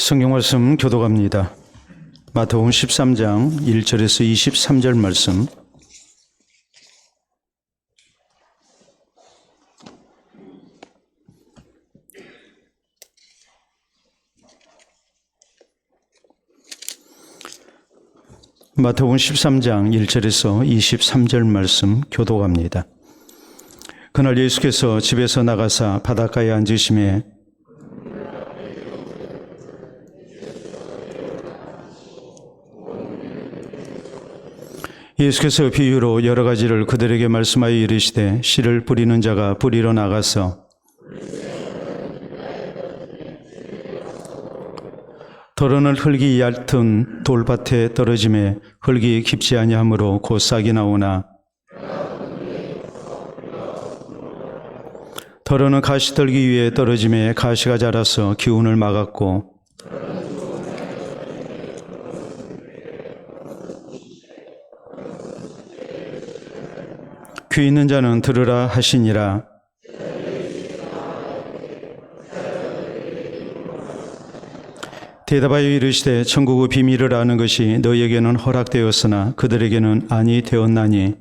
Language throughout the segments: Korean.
성경 말씀 교독합니다. 마태복음 13장 1절에서 23절 말씀. 마태복음 13장 1절에서 23절 말씀 교독합니다. 그날 예수께서 집에서 나가사 바닷가에 앉으심에 예수께서 비유로 여러 가지를 그들에게 말씀하여 이르시되 씨를 뿌리는 자가 뿌리러 나가서 더러는 흙이 얕은 돌밭에 떨어짐에 흙이 깊지 아니하므로 곧 싹이 나오나 더러는 가시떨기 위에 떨어짐에 가시가 자라서 기운을 막았고 귀 있는 자는 들으라 하시니라. 대답하여 이르시되 천국의 비밀을 아는 것이 너희에게는 허락되었으나 그들에게는 아니 되었나니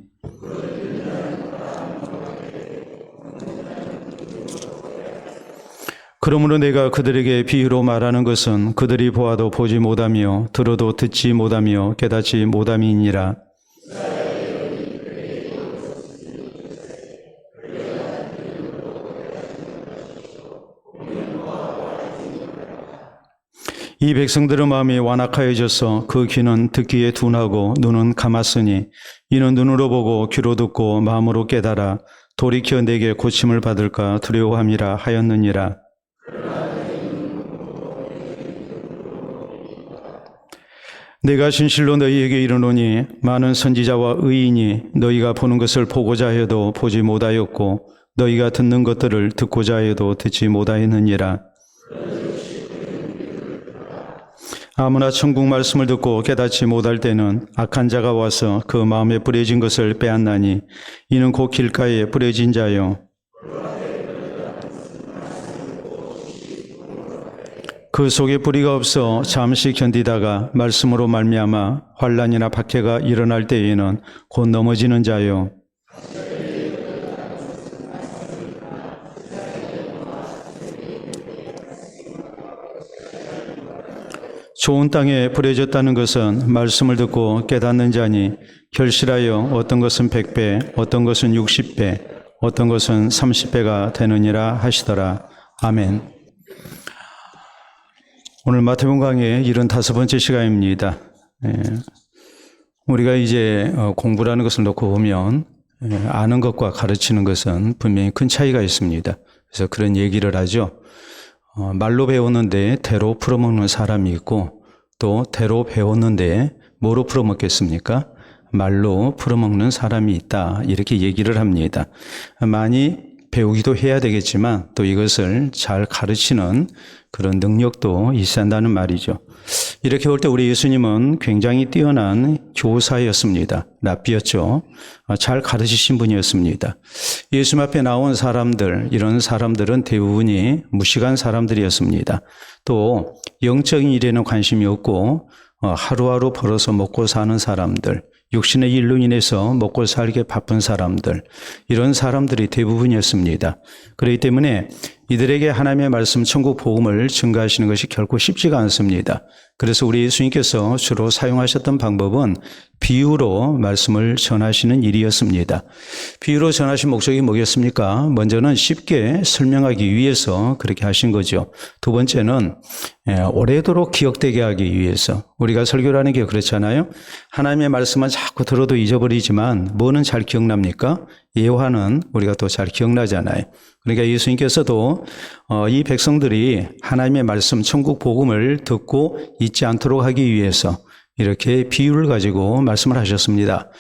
그러므로 내가 그들에게 비유로 말하는 것은 그들이 보아도 보지 못하며 들어도 듣지 못하며 깨닫지 못함이니라. 이 백성들의 마음이 완악하여져서 그 귀는 듣기에 둔하고 눈은 감았으니 이는 눈으로 보고 귀로 듣고 마음으로 깨달아 돌이켜 내게 고침을 받을까 두려워함이라 하였느니라. 내가 진실로 너희에게 이르노니 많은 선지자와 의인이 너희가 보는 것을 보고자 해도 보지 못하였고 너희가 듣는 것들을 듣고자 해도 듣지 못하였느니라. 아무나 천국 말씀을 듣고 깨닫지 못할 때는 악한 자가 와서 그 마음에 뿌려진 것을 빼앗나니 이는 곧 길가에 뿌려진 자요 그 속에 뿌리가 없어 잠시 견디다가 말씀으로 말미암아 환난이나 박해가 일어날 때에는 곧 넘어지는 자요 좋은 땅에 뿌려졌다는 것은 말씀을 듣고 깨닫는 자니 결실하여 어떤 것은 100배, 어떤 것은 60배, 어떤 것은 30배가 되느니라 하시더라. 아멘. 오늘 마태복음 강의 75번째 시간입니다. 우리가 이제 공부라는 것을 놓고 보면 아는 것과 가르치는 것은 분명히 큰 차이가 있습니다. 그래서 그런 얘기를 하죠. 말로 배웠는데 대로 풀어먹는 사람이 있고 또 대로 배웠는데 뭐로 풀어먹겠습니까? 말로 풀어먹는 사람이 있다. 이렇게 얘기를 합니다. 많이 배우기도 해야 되겠지만 또 이것을 잘 가르치는 그런 능력도 있어야 한다는 말이죠. 이렇게 볼 때 우리 예수님은 굉장히 뛰어난 교사였습니다. 랍비였죠. 잘 가르치신 분이었습니다. 예수님 앞에 나온 사람들, 이런 사람들은 대부분이 무식한 사람들이었습니다. 또 영적인 일에는 관심이 없고 하루하루 벌어서 먹고 사는 사람들, 육신의 일로 인해서 먹고 살기 바쁜 사람들, 이런 사람들이 대부분이었습니다. 그렇기 때문에 이들에게 하나님의 말씀, 천국 복음을 증가하시는 것이 결코 쉽지가 않습니다. 그래서 우리 예수님께서 주로 사용하셨던 방법은 비유로 말씀을 전하시는 일이었습니다. 비유로 전하신 목적이 뭐겠습니까? 먼저는 쉽게 설명하기 위해서 그렇게 하신 거죠. 두 번째는 오래도록 기억되게 하기 위해서. 우리가 설교를 하는 게 그렇잖아요. 하나님의 말씀은 자꾸 들어도 잊어버리지만 뭐는 잘 기억납니까? 예화는 우리가 또 잘 기억나잖아요. 그러니까 예수님께서도 이 백성들이 하나님의 말씀, 천국 복음을 듣고 잊지 않도록 하기 위해서 이렇게 비유를 가지고 말씀을 하셨습니다.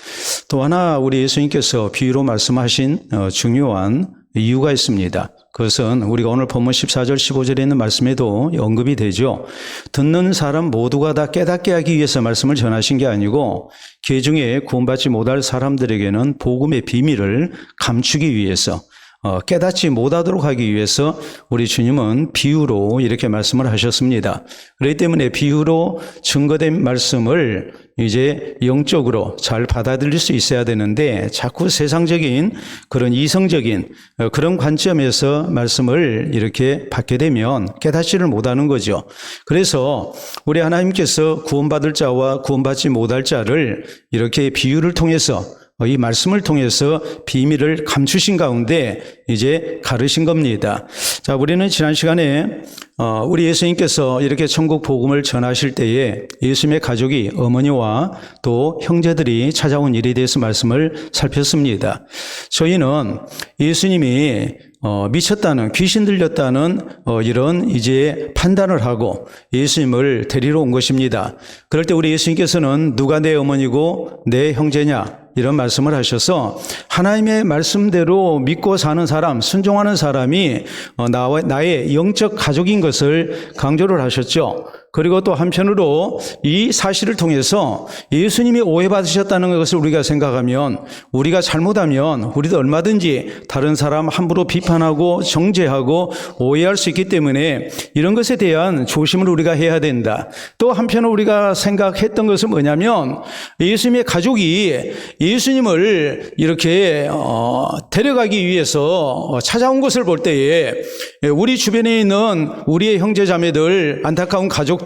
또 하나 우리 예수님께서 비유로 말씀하신 중요한 이유가 있습니다. 그것은 우리가 오늘 본문 14절 15절에 있는 말씀에도 언급이 되죠. 듣는 사람 모두가 다 깨닫게 하기 위해서 말씀을 전하신 게 아니고 그 중에 구원받지 못할 사람들에게는 복음의 비밀을 감추기 위해서 깨닫지 못하도록 하기 위해서 우리 주님은 비유로 이렇게 말씀을 하셨습니다. 그렇기 때문에 비유로 증거된 말씀을 이제 영적으로 잘 받아들일 수 있어야 되는데 자꾸 세상적인 그런 이성적인 그런 관점에서 말씀을 이렇게 받게 되면 깨닫지를 못하는 거죠. 그래서 우리 하나님께서 구원받을 자와 구원받지 못할 자를 이렇게 비유를 통해서 이 말씀을 통해서 비밀을 감추신 가운데 이제 가르신 겁니다. 자, 우리는 지난 시간에 우리 예수님께서 이렇게 천국 복음을 전하실 때에 예수님의 가족이 어머니와 또 형제들이 찾아온 일에 대해서 말씀을 살폈습니다. 저희는 예수님이 미쳤다는, 귀신 들렸다는 이런 이제 판단을 하고 예수님을 데리러 온 것입니다. 그럴 때 우리 예수님께서는 누가 내 어머니고 내 형제냐 이런 말씀을 하셔서 하나님의 말씀대로 믿고 사는 사람, 순종하는 사람이 나의 영적 가족인 것을 강조를 하셨죠. 그리고 또 한편으로 이 사실을 통해서 예수님이 오해받으셨다는 것을 우리가 생각하면 우리가 잘못하면 우리도 얼마든지 다른 사람 함부로 비판하고 정죄하고 오해할 수 있기 때문에 이런 것에 대한 조심을 우리가 해야 된다. 또 한편으로 우리가 생각했던 것은 뭐냐면 예수님의 가족이 예수님을 이렇게 데려가기 위해서 찾아온 것을 볼 때에 우리 주변에 있는 우리의 형제자매들, 안타까운 가족들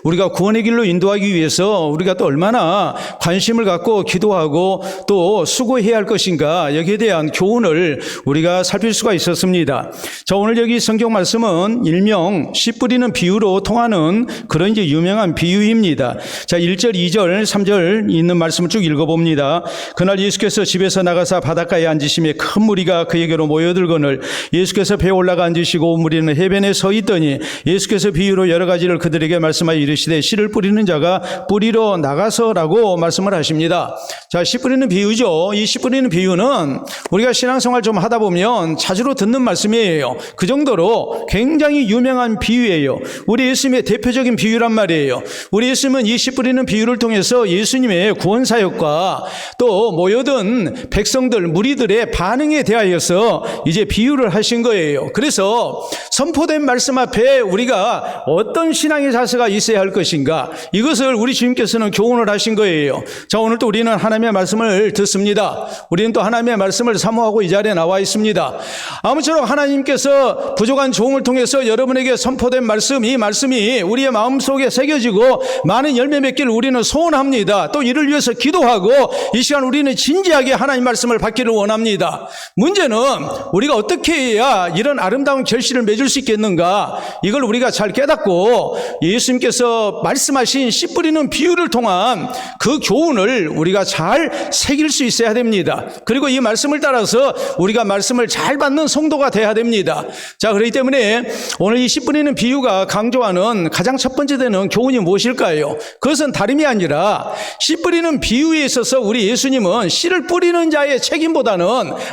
우리가 구원의 길로 인도하기 위해서 우리가 또 얼마나 관심을 갖고 기도하고 또 수고해야 할 것인가 여기에 대한 교훈을 우리가 살필 수가 있었습니다. 자, 오늘 여기 성경 말씀은 일명 씨 뿌리는 비유로 통하는 그런 이제 유명한 비유입니다. 자, 1절, 2절, 3절 있는 말씀을 쭉 읽어봅니다. 그날 예수께서 집에서 나가사 바닷가에 앉으시며 큰 무리가 그에게로 모여들거늘 예수께서 배에 올라가 앉으시고 무리는 해변에 서 있더니 예수께서 비유로 여러 가지를 그들에게 말씀하여 이르시되 씨를 뿌리는 자가 뿌리러 나가서라고 말씀을 하십니다. 자, 씨 뿌리는 비유죠. 이 씨 뿌리는 비유는 우리가 신앙생활 좀 하다 보면 자주로 듣는 말씀이에요. 그 정도로 굉장히 유명한 비유예요. 우리 예수님의 대표적인 비유란 말이에요. 우리 예수님은 이 씨 뿌리는 비유를 통해서 예수님의 구원 사역과 또 모여든 백성들, 무리들의 반응에 대하여서 이제 비유를 하신 거예요. 그래서 선포된 말씀 앞에 우리가 어떤 신앙의 자세가 있어야 할 것인가, 이것을 우리 주님께서는 교훈을 하신 거예요. 자, 오늘 또 우리는 하나님의 말씀을 듣습니다. 우리는 또 하나님의 말씀을 사모하고 이 자리에 나와 있습니다. 아무쪼록 하나님께서 부족한 종을 통해서 여러분에게 선포된 말씀, 이 말씀이 우리의 마음속에 새겨지고 많은 열매 맺기를 우리는 소원합니다. 또 이를 위해서 기도하고 이 시간 우리는 진지하게 하나님 말씀을 받기를 원합니다. 문제는 우리가 어떻게 해야 이런 아름다운 결실을 맺을 수 있겠는가, 이걸 우리가 잘 깨닫고 예수님께서 말씀하신 씨 뿌리는 비유를 통한 그 교훈을 우리가 잘 새길 수 있어야 됩니다. 그리고 이 말씀을 따라서 우리가 말씀을 잘 받는 성도가 돼야 됩니다. 자, 그렇기 때문에 오늘 이 씨 뿌리는 비유가 강조하는 가장 첫 번째 되는 교훈이 무엇일까요? 그것은 다름이 아니라 씨 뿌리는 비유에 있어서 우리 예수님은 씨를 뿌리는 자의 책임보다는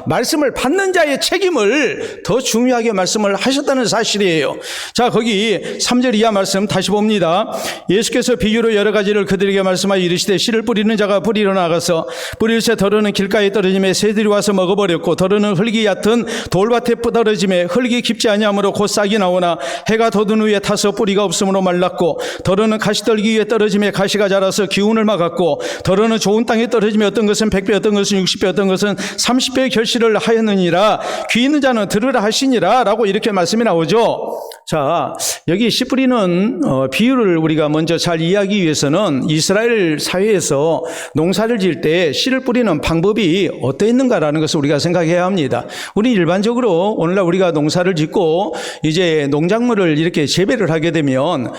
말씀을 받는 자의 책임을 더 중요하게 말씀을 하셨다는 사실이에요. 자, 거기 3절 이하 말씀 다시 봅니다. 예수께서 비유로 여러 가지를 그들에게 말씀하여 이르시되 씨를 뿌리는 자가 뿌리러 나가서 뿌릴새 더러는 길가에 떨어지매 새들이 와서 먹어버렸고 더러는 흙이 얕은 돌밭에 떨어지매 흙이 깊지 아니하므로 곧 싹이 나오나 해가 돋은 후에 타서 뿌리가 없으므로 말랐고 더러는 가시떨기 위에 떨어지매 가시가 자라서 기운을 막았고 더러는 좋은 땅에 떨어지며 어떤 것은 100배 어떤 것은 60배 어떤 것은 30배의 결실을 하였느니라. 귀 있는 자는 들으라 하시니라 라고 이렇게 말씀이 나오죠. 자, 여기 씨 뿌리는 비유를 우리가 먼저 잘 이해하기 위해서는 이스라엘 사회에서 농사를 지을 때 씨를 뿌리는 방법이 어떠했는가라는 것을 우리가 생각해야 합니다. 우리 일반적으로 오늘날 우리가 농사를 짓고 이제 농작물을 이렇게 재배를 하게 되면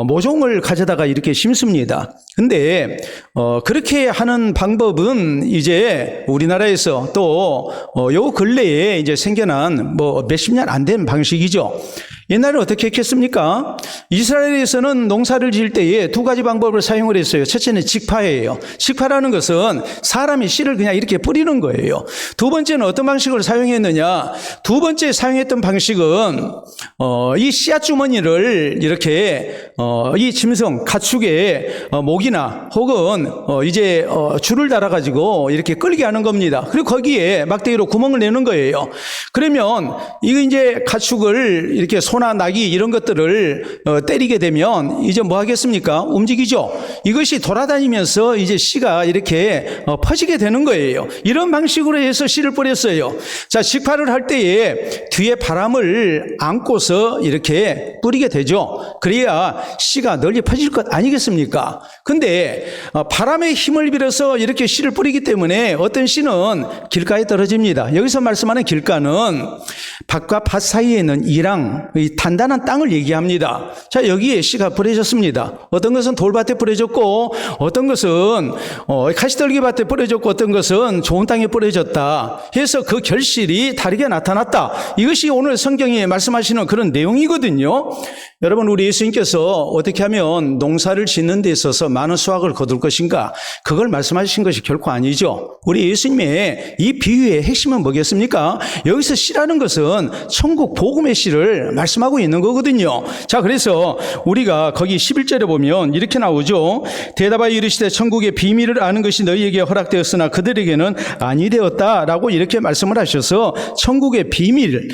모종을 가져다가 이렇게 심습니다. 근데 그렇게 하는 방법은 이제 우리나라에서 또 요 근래에 이제 생겨난 뭐 몇십 년 안 된 방식이죠. 옛날에 어떻게 했겠습니까? 이스라엘에서는 농사를 지을 때에 두 가지 방법을 사용을 했어요. 첫째는 직파예요. 직파라는 것은 사람이 씨를 그냥 이렇게 뿌리는 거예요. 두 번째는 어떤 방식을 사용했느냐? 두 번째 사용했던 방식은 이 씨앗 주머니를 이렇게 이 짐승, 가축의 목이나 혹은 이제 줄을 달아가지고 이렇게 끌게 하는 겁니다. 그리고 거기에 막대기로 구멍을 내는 거예요. 그러면 이거 이제 가축을 이렇게 소나 나귀 이런 것들을 때리게 되면 이제 뭐 하겠습니까? 움직이죠. 이것이 돌아다니면서 이제 씨가 이렇게 퍼지게 되는 거예요. 이런 방식으로 해서 씨를 뿌렸어요. 자, 직파를 할 때에 뒤에 바람을 안고서 이렇게 뿌리게 되죠. 그래야 씨가 널리 퍼질 것 아니겠습니까? 근데 바람의 힘을 빌어서 이렇게 씨를 뿌리기 때문에 어떤 씨는 길가에 떨어집니다. 여기서 말씀하는 길가는 밭과 밭 사이에 있는 이랑 이 단단한 땅을 얘기합니다. 자, 여기에 씨가 뿌려졌습니다. 어떤 것은 돌밭에 뿌려졌고 어떤 것은 가시떨기 밭에 뿌려졌고 어떤 것은 좋은 땅에 뿌려졌다 해서 그 결실이 다르게 나타났다. 이것이 오늘 성경이 말씀하시는 그런 내용이거든요. 여러분, 우리 예수님께서 어떻게 하면 농사를 짓는 데 있어서 많은 수확을 거둘 것인가, 그걸 말씀하신 것이 결코 아니죠. 우리 예수님의 이 비유의 핵심은 뭐겠습니까? 여기서 씨라는 것은 천국 복음의 씨를 말씀하고 있는 거거든요. 자, 그래서 우리가 거기 11절에 보면 이렇게 나오죠. 대답하여 이르시되 천국의 비밀을 아는 것이 너희에게 허락되었으나 그들에게는 아니 되었다라고 이렇게 말씀을 하셔서 천국의 비밀,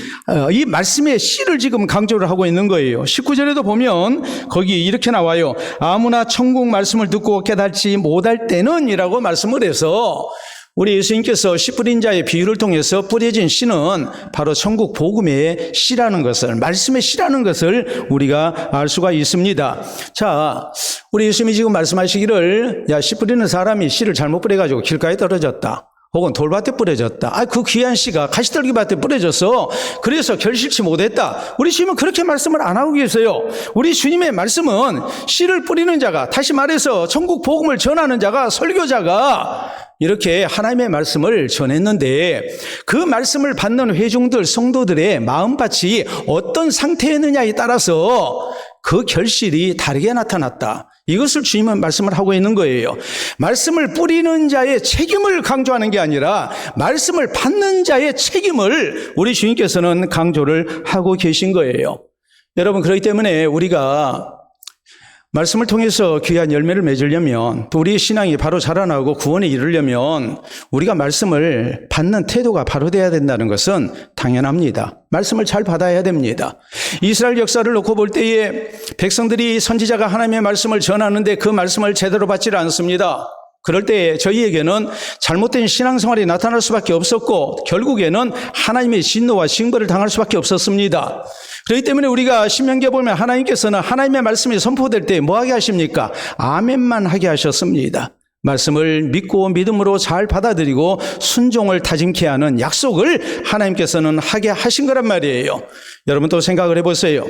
이 말씀의 씨를 지금 강조를 하고 있는 거예요. 19절에도 보면 거기 이렇게 나와요. 아무나 천국 말씀을 듣고 깨닫지 못할 때는 이라고 말씀을 해서 우리 예수님께서 씨 뿌린 자의 비유를 통해서 뿌려진 씨는 바로 천국 복음의 씨라는 것을, 말씀의 씨라는 것을 우리가 알 수가 있습니다. 자, 우리 예수님이 지금 말씀하시기를 씨 뿌리는 사람이 씨를 잘못 뿌려가지고 길가에 떨어졌다. 혹은 돌밭에 뿌려졌다. 그 귀한 씨가 가시떨기 밭에 뿌려져서 그래서 결실치 못했다. 우리 주님은 그렇게 말씀을 안 하고 계세요. 우리 주님의 말씀은 씨를 뿌리는 자가, 다시 말해서 천국 복음을 전하는 자가, 설교자가 이렇게 하나님의 말씀을 전했는데 그 말씀을 받는 회중들, 성도들의 마음밭이 어떤 상태였느냐에 따라서 그 결실이 다르게 나타났다. 이것을 주님은 말씀을 하고 있는 거예요. 말씀을 뿌리는 자의 책임을 강조하는 게 아니라 말씀을 받는 자의 책임을 우리 주님께서는 강조를 하고 계신 거예요. 여러분, 그렇기 때문에 우리가 말씀을 통해서 귀한 열매를 맺으려면, 또 우리의 신앙이 바로 자라나고 구원에 이르려면 우리가 말씀을 받는 태도가 바로 돼야 된다는 것은 당연합니다. 말씀을 잘 받아야 됩니다. 이스라엘 역사를 놓고 볼 때에 백성들이 선지자가 하나님의 말씀을 전하는데 그 말씀을 제대로 받지 않습니다. 그럴 때 저희에게는 잘못된 신앙생활이 나타날 수밖에 없었고 결국에는 하나님의 진노와 징벌을 당할 수밖에 없었습니다. 그렇기 때문에 우리가 신명기에 보면 하나님께서는 하나님의 말씀이 선포될 때 뭐 하게 하십니까? 아멘만 하게 하셨습니다. 말씀을 믿고 믿음으로 잘 받아들이고 순종을 다짐케 하는 약속을 하나님께서는 하게 하신 거란 말이에요. 여러분 또 생각을 해보세요.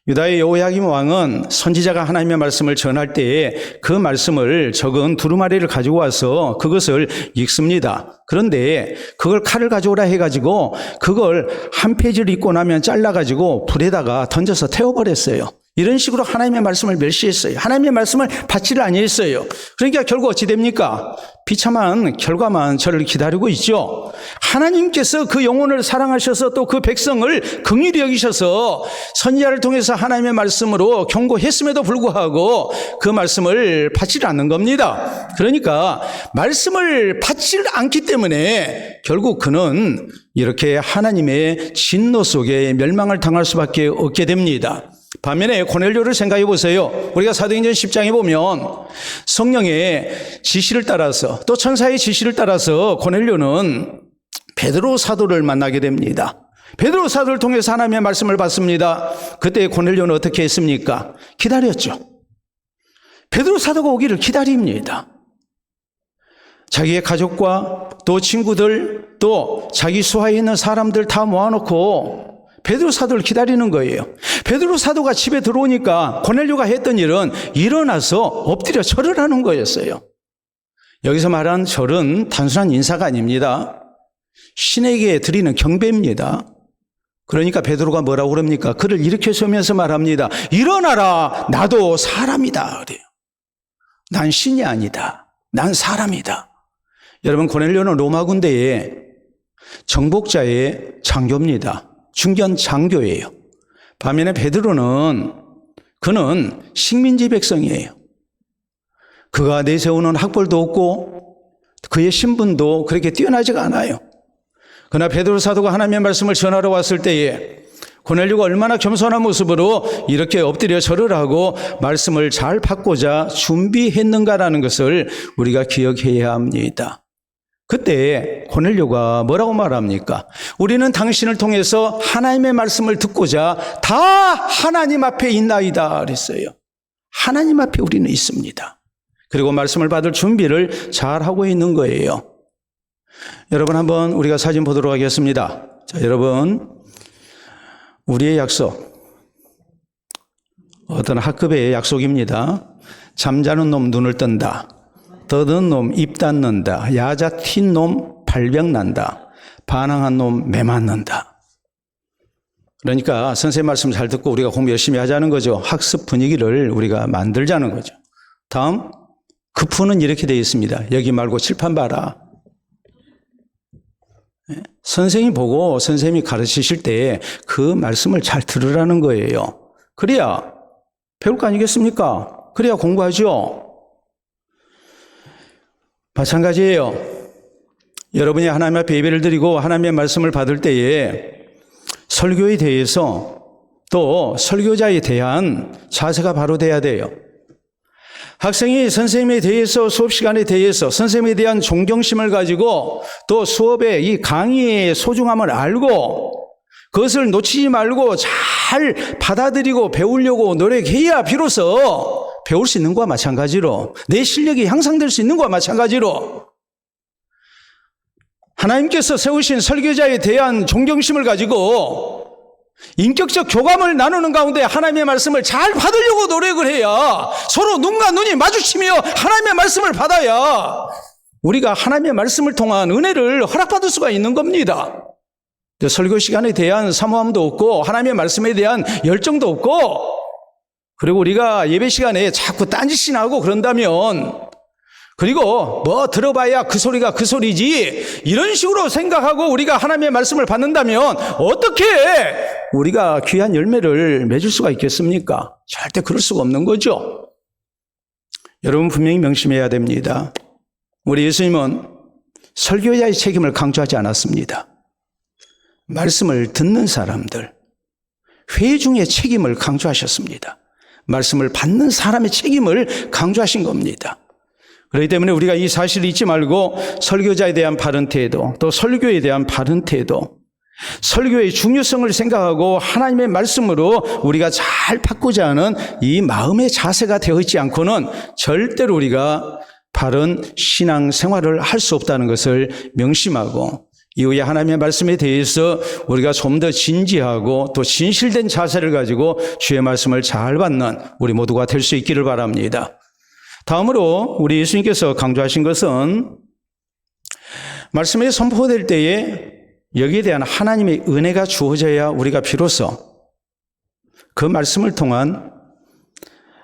유다의 여호야김 왕은 선지자가 하나님의 말씀을 전할 때에 그 말씀을 적은 두루마리를 가지고 와서 그것을 읽습니다. 그런데 그걸 칼을 가져오라 해가지고 그걸 한 페이지를 읽고 나면 잘라가지고 불에다가 던져서 태워버렸어요. 이런 식으로 하나님의 말씀을 멸시했어요. 하나님의 말씀을 받지를 아니했어요. 그러니까 결국 어찌 됩니까? 비참한 결과만 저를 기다리고 있죠. 하나님께서 그 영혼을 사랑하셔서 또 그 백성을 긍휼히 여기셔서 선지자를 통해서 하나님의 말씀으로 경고했음에도 불구하고 그 말씀을 받지를 않는 겁니다. 그러니까 말씀을 받지를 않기 때문에 결국 그는 이렇게 하나님의 진노 속에 멸망을 당할 수밖에 없게 됩니다. 반면에 고넬료를 생각해 보세요. 우리가 사도행전 10장에 보면 성령의 지시를 따라서 또 천사의 지시를 따라서 고넬료는 베드로 사도를 만나게 됩니다. 베드로 사도를 통해서 하나님의 말씀을 받습니다. 그때 고넬료는 어떻게 했습니까? 기다렸죠. 베드로 사도가 오기를 기다립니다. 자기의 가족과 또 친구들 또 자기 수하에 있는 사람들 다 모아놓고 베드로 사도를 기다리는 거예요. 베드로 사도가 집에 들어오니까 고넬료가 했던 일은 일어나서 엎드려 절을 하는 거였어요. 여기서 말한 절은 단순한 인사가 아닙니다. 신에게 드리는 경배입니다. 그러니까 베드로가 뭐라고 그럽니까? 그를 일으켜 세우면서 말합니다. 일어나라, 나도 사람이다 그래요. 난 신이 아니다. 난 사람이다. 여러분, 고넬료는 로마 군대의 정복자의 장교입니다. 중견 장교예요. 반면에 베드로는 그는 식민지 백성이에요. 그가 내세우는 학벌도 없고 그의 신분도 그렇게 뛰어나지가 않아요. 그러나 베드로 사도가 하나님의 말씀을 전하러 왔을 때에 고넬료가 얼마나 겸손한 모습으로 이렇게 엎드려 절을 하고 말씀을 잘 받고자 준비했는가라는 것을 우리가 기억해야 합니다. 그때 고넬료가 뭐라고 말합니까? 우리는 당신을 통해서 하나님의 말씀을 듣고자 다 하나님 앞에 있나이다 그랬어요. 하나님 앞에 우리는 있습니다. 그리고 말씀을 받을 준비를 잘 하고 있는 거예요. 여러분, 한번 우리가 사진 보도록 하겠습니다. 자, 여러분, 우리의 약속, 어떤 학급의 약속입니다. 잠자는 놈 눈을 뜬다. 더든 놈 입 닫는다. 야자 튄 놈 발병 난다. 반항한 놈 매 맞는다. 그러니까 선생님 말씀 잘 듣고 우리가 공부 열심히 하자는 거죠. 학습 분위기를 우리가 만들자는 거죠. 다음, 급푸는 이렇게 되어 있습니다. 여기 말고 칠판 봐라. 선생님이 보고 선생님이 가르치실 때 그 말씀을 잘 들으라는 거예요. 그래야 배울 거 아니겠습니까? 그래야 공부하죠. 마찬가지예요. 여러분이 하나님 앞에 예배를 드리고 하나님의 말씀을 받을 때에 설교에 대해서 또 설교자에 대한 자세가 바로 돼야 돼요. 학생이 선생님에 대해서 수업 시간에 대해서 선생님에 대한 존경심을 가지고 또 수업의 이 강의의 소중함을 알고 그것을 놓치지 말고 잘 받아들이고 배우려고 노력해야 비로소 배울 수 있는 것과 마찬가지로 내 실력이 향상될 수 있는 것과 마찬가지로 하나님께서 세우신 설교자에 대한 존경심을 가지고 인격적 교감을 나누는 가운데 하나님의 말씀을 잘 받으려고 노력을 해야 서로 눈과 눈이 마주치며 하나님의 말씀을 받아야 우리가 하나님의 말씀을 통한 은혜를 허락받을 수가 있는 겁니다. 설교 시간에 대한 사모함도 없고 하나님의 말씀에 대한 열정도 없고 그리고 우리가 예배 시간에 자꾸 딴짓이나 하고 그런다면 그리고 뭐 들어봐야 그 소리가 그 소리지 이런 식으로 생각하고 우리가 하나님의 말씀을 받는다면 어떻게 우리가 귀한 열매를 맺을 수가 있겠습니까? 절대 그럴 수가 없는 거죠. 여러분 분명히 명심해야 됩니다. 우리 예수님은 설교자의 책임을 강조하지 않았습니다. 말씀을 듣는 사람들, 회중의 책임을 강조하셨습니다. 말씀을 받는 사람의 책임을 강조하신 겁니다. 그렇기 때문에 우리가 이 사실을 잊지 말고 설교자에 대한 바른 태도, 또 설교에 대한 바른 태도, 설교의 중요성을 생각하고 하나님의 말씀으로 우리가 잘 받고자 하는 이 마음의 자세가 되어 있지 않고는 절대로 우리가 바른 신앙 생활을 할 수 없다는 것을 명심하고 이후에 하나님의 말씀에 대해서 우리가 좀 더 진지하고 또 진실된 자세를 가지고 주의 말씀을 잘 받는 우리 모두가 될 수 있기를 바랍니다. 다음으로 우리 예수님께서 강조하신 것은 말씀이 선포될 때에 여기에 대한 하나님의 은혜가 주어져야 우리가 비로소 그 말씀을 통한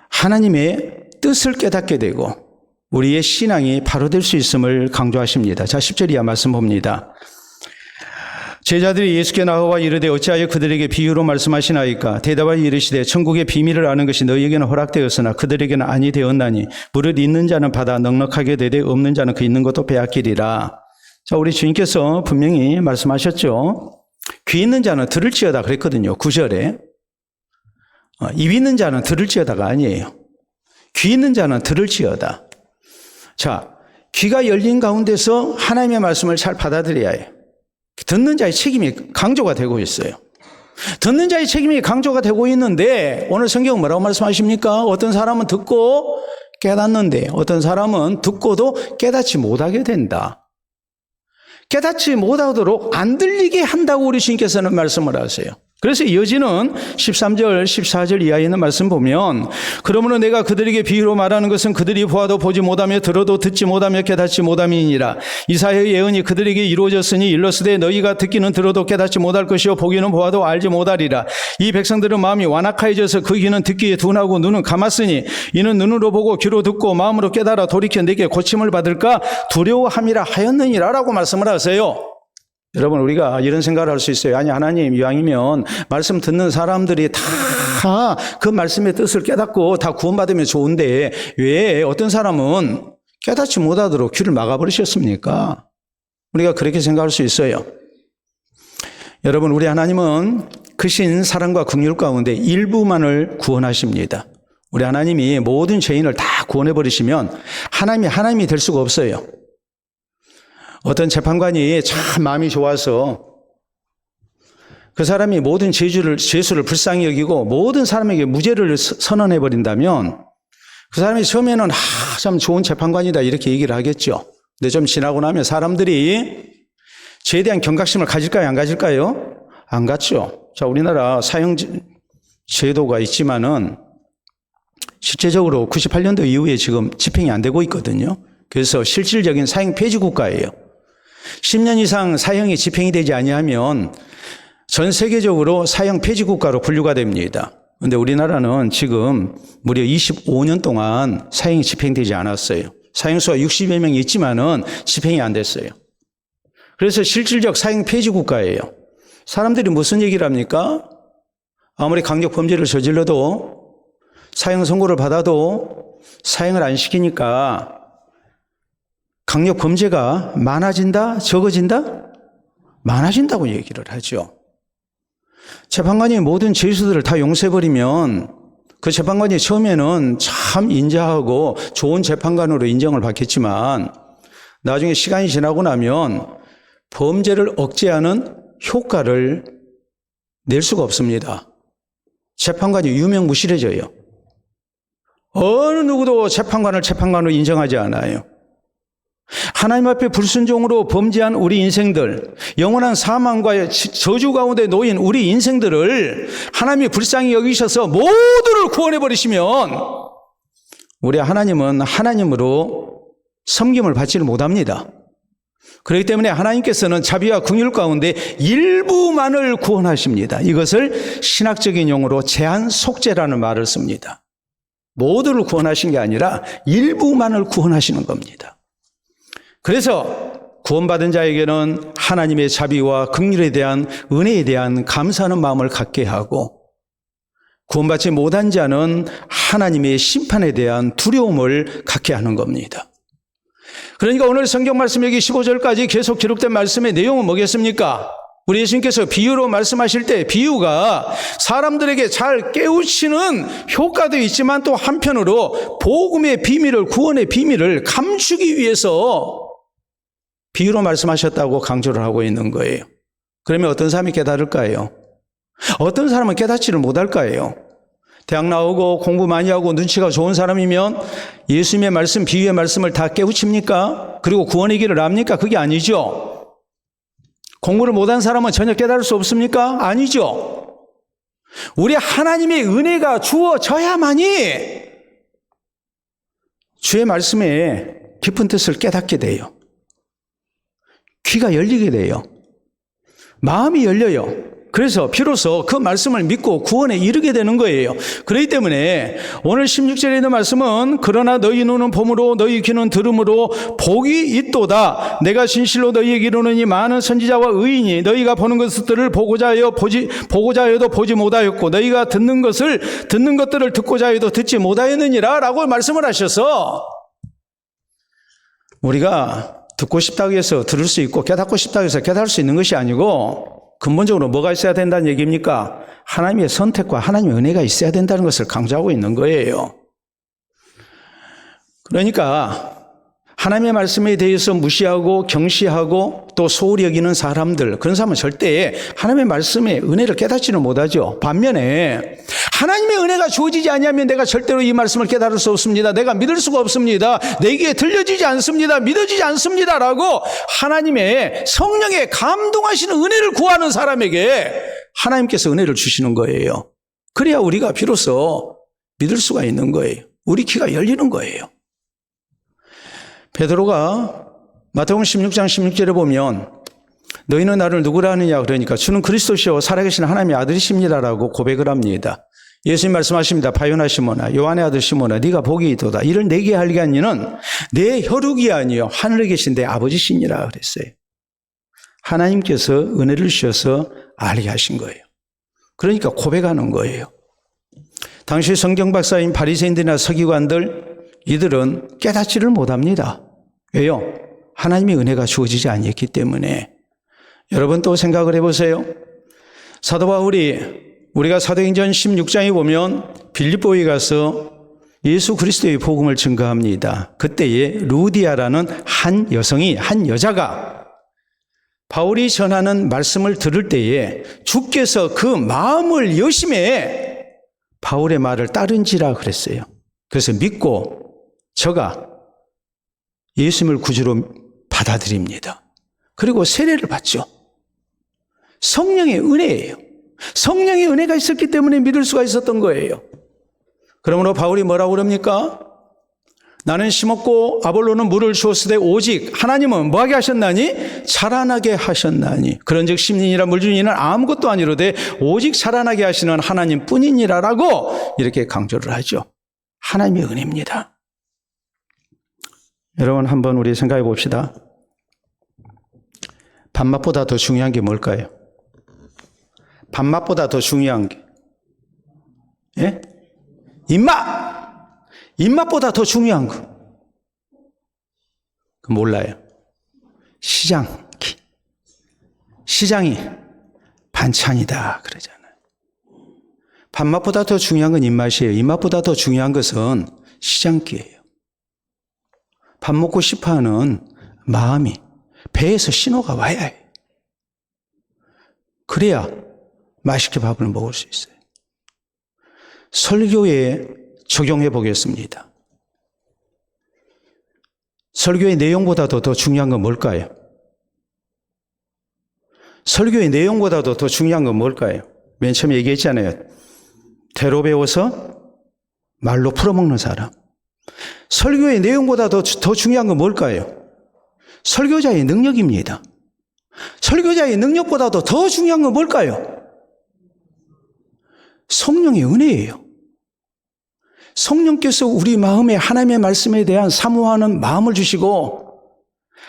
하나님의 뜻을 깨닫게 되고 우리의 신앙이 바로 될 수 있음을 강조하십니다. 자, 10절 이하 말씀 봅니다. 제자들이 예수께 나와 이르되 어찌하여 그들에게 비유로 말씀하시나이까? 대답하여 이르시되 천국의 비밀을 아는 것이 너희에게는 허락되었으나 그들에게는 아니 되었나니 무릇 있는 자는 받아 넉넉하게 되되 없는 자는 그 있는 것도 빼앗기리라. 자, 우리 주님께서 분명히 말씀하셨죠. 귀 있는 자는 들을지어다 그랬거든요. 9절에. 입 있는 자는 들을지어다가 아니에요. 귀 있는 자는 들을지어다. 자, 귀가 열린 가운데서 하나님의 말씀을 잘 받아들여야 해요. 듣는 자의 책임이 강조가 되고 있어요. 듣는 자의 책임이 강조가 되고 있는데 오늘 성경은 뭐라고 말씀하십니까? 어떤 사람은 듣고 깨닫는데 어떤 사람은 듣고도 깨닫지 못하게 된다. 깨닫지 못하도록 안 들리게 한다고 우리 주님께서는 말씀을 하세요. 그래서 이어지는 13절, 14절 이하에 있는 말씀 보면 그러므로 내가 그들에게 비유로 말하는 것은 그들이 보아도 보지 못하며 들어도 듣지 못하며 깨닫지 못함이니라. 이사야의 예언이 그들에게 이루어졌으니 일러스되 너희가 듣기는 들어도 깨닫지 못할 것이요 보기는 보아도 알지 못하리라. 이 백성들은 마음이 완악하여져서 그 귀는 듣기에 둔하고 눈은 감았으니 이는 눈으로 보고 귀로 듣고 마음으로 깨달아 돌이켜 내게 고침을 받을까 두려워함이라 하였느니라 라고 말씀을 하세요. 여러분, 우리가 이런 생각을 할 수 있어요. 아니, 하나님 이왕이면 말씀 듣는 사람들이 다 그 말씀의 뜻을 깨닫고 다 구원받으면 좋은데 왜 어떤 사람은 깨닫지 못하도록 귀를 막아버리셨습니까? 우리가 그렇게 생각할 수 있어요. 여러분, 우리 하나님은 크신 사랑과 긍휼 가운데 일부만을 구원하십니다. 우리 하나님이 모든 죄인을 다 구원해버리시면 하나님이 될 수가 없어요. 어떤 재판관이 참 마음이 좋아서 그 사람이 모든 죄수를 불쌍히 여기고 모든 사람에게 무죄를 선언해 버린다면 그 사람이 처음에는 참 좋은 재판관이다 이렇게 얘기를 하겠죠. 근데 좀 지나고 나면 사람들이 죄에 대한 경각심을 가질까요? 안 가질까요? 안 갖죠. 자, 우리나라 사형 제도가 있지만은 실제적으로 98년도 이후에 지금 집행이 안 되고 있거든요. 그래서 실질적인 사형 폐지 국가예요. 10년 이상 사형이 집행이 되지 아니하면 전 세계적으로 사형 폐지 국가로 분류가 됩니다. 그런데 우리나라는 지금 무려 25년 동안 사형이 집행되지 않았어요. 사형수가 60여 명이 있지만은 집행이 안 됐어요. 그래서 실질적 사형 폐지 국가예요. 사람들이 무슨 얘기를 합니까? 아무리 강력 범죄를 저질러도 사형 선고를 받아도 사형을 안 시키니까 강력 범죄가 많아진다? 적어진다? 많아진다고 얘기를 하죠. 재판관이 모든 죄수들을 다 용서해버리면 그 재판관이 처음에는 참 인자하고 좋은 재판관으로 인정을 받겠지만 나중에 시간이 지나고 나면 범죄를 억제하는 효과를 낼 수가 없습니다. 재판관이 유명무실해져요. 어느 누구도 재판관을 재판관으로 인정하지 않아요. 하나님 앞에 불순종으로 범죄한 우리 인생들, 영원한 사망과의 저주 가운데 놓인 우리 인생들을 하나님이 불쌍히 여기셔서 모두를 구원해버리시면 우리 하나님은 하나님으로 섬김을 받지를 못합니다. 그렇기 때문에 하나님께서는 자비와 긍휼 가운데 일부만을 구원하십니다. 이것을 신학적인 용어로 제한 속죄라는 말을 씁니다. 모두를 구원하신 게 아니라 일부만을 구원하시는 겁니다. 그래서 구원받은 자에게는 하나님의 자비와 긍휼에 대한 은혜에 대한 감사하는 마음을 갖게 하고 구원받지 못한 자는 하나님의 심판에 대한 두려움을 갖게 하는 겁니다. 그러니까 오늘 성경 말씀 여기 15절까지 계속 기록된 말씀의 내용은 뭐겠습니까? 우리 예수님께서 비유로 말씀하실 때 비유가 사람들에게 잘 깨우치는 효과도 있지만 또 한편으로 복음의 비밀을, 구원의 비밀을 감추기 위해서 비유로 말씀하셨다고 강조를 하고 있는 거예요. 그러면 어떤 사람이 깨달을까요? 어떤 사람은 깨닫지를 못할까요? 대학 나오고 공부 많이 하고 눈치가 좋은 사람이면 예수님의 말씀, 비유의 말씀을 다 깨우칩니까? 그리고 구원의 길을 압니까? 그게 아니죠. 공부를 못한 사람은 전혀 깨달을 수 없습니까? 아니죠. 우리 하나님의 은혜가 주어져야만이 주의 말씀에 깊은 뜻을 깨닫게 돼요. 귀가 열리게 돼요. 마음이 열려요. 그래서 비로소 그 말씀을 믿고 구원에 이르게 되는 거예요. 그렇기 때문에 오늘 16절에 있는 말씀은 그러나 너희 눈은 봄으로 너희 귀는 들음으로 복이 있도다. 내가 진실로 너희에게 이르노니 많은 선지자와 의인이 너희가 보는 것들을 보고자 하여도 보지 못하였고 너희가 듣는 것들을 듣고자 해도 듣지 못하였느니라 라고 말씀을 하셔서 우리가 듣고 싶다고 해서 들을 수 있고 깨닫고 싶다고 해서 깨달을 수 있는 것이 아니고 근본적으로 뭐가 있어야 된다는 얘기입니까? 하나님의 선택과 하나님의 은혜가 있어야 된다는 것을 강조하고 있는 거예요. 그러니까 하나님의 말씀에 대해서 무시하고 경시하고 또 소홀히 여기는 사람들, 그런 사람은 절대 하나님의 말씀의 은혜를 깨닫지는 못하죠. 반면에 하나님의 은혜가 주어지지 아니하면 내가 절대로 이 말씀을 깨달을 수 없습니다. 내가 믿을 수가 없습니다. 내게 들려지지 않습니다. 믿어지지 않습니다. 라고 하나님의 성령의 감동하시는 은혜를 구하는 사람에게 하나님께서 은혜를 주시는 거예요. 그래야 우리가 비로소 믿을 수가 있는 거예요. 우리 귀가 열리는 거예요. 베드로가 마태복음 16장 16절에 보면 너희는 나를 누구라 하느냐 그러니까 주는 그리스도시요 살아계신 하나님의 아들이십니다라고 고백을 합니다. 예수님 말씀하십니다. 바요나 시몬아 요한의 아들 시몬아 네가 복이 있도다. 이를 내게 알게 한 이는 내 혈육이 아니요 하늘에 계신 내 아버지시니라 그랬어요. 하나님께서 은혜를 주셔서 알게 하신 거예요. 그러니까 고백하는 거예요. 당시 성경 박사인 바리새인들이나 서기관들 이들은 깨닫지를 못합니다. 왜요? 하나님의 은혜가 주어지지 않았기 때문에. 여러분 또 생각을 해보세요. 사도 바울이 우리가 사도행전 16장에 보면 빌립보에 가서 예수 그리스도의 복음을 증거합니다. 그때에 루디아라는 한 여자가 바울이 전하는 말씀을 들을 때에 주께서 그 마음을 여심해 바울의 말을 따른지라 그랬어요. 그래서 믿고 저가 예수님을 구주로 받아들입니다. 그리고 세례를 받죠. 성령의 은혜예요. 성령의 은혜가 있었기 때문에 믿을 수가 있었던 거예요. 그러므로 바울이 뭐라고 그럽니까? 나는 심었고 아볼로는 물을 주었으되 오직 하나님은 뭐하게 하셨나니? 자라나게 하셨나니. 그런즉 심는이라 물주니는 아무것도 아니로되 오직 자라나게 하시는 하나님 뿐이니라라고 이렇게 강조를 하죠. 하나님의 은혜입니다. 여러분 한번 우리 생각해 봅시다. 밥맛보다 더 중요한 게 뭘까요? 밥맛보다 더 중요한 게 예? 입맛! 입맛보다 더 중요한 거 몰라요. 시장이 반찬이다 그러잖아요. 밥맛보다 더 중요한 건 입맛이에요. 입맛보다 더 중요한 것은 시장기예요. 밥 먹고 싶어하는 마음이 배에서 신호가 와야 해요. 그래야 맛있게 밥을 먹을 수 있어요. 설교에 적용해 보겠습니다. 설교의 내용보다도 더 중요한 건 뭘까요? 설교의 내용보다도 더 중요한 건 뭘까요? 맨 처음에 얘기했잖아요. 대로 배워서 말로 풀어먹는 사람. 설교의 내용보다 더 중요한 건 뭘까요? 설교자의 능력입니다. 설교자의 능력보다도 더 중요한 건 뭘까요? 성령의 은혜예요. 성령께서 우리 마음에 하나님의 말씀에 대한 사모하는 마음을 주시고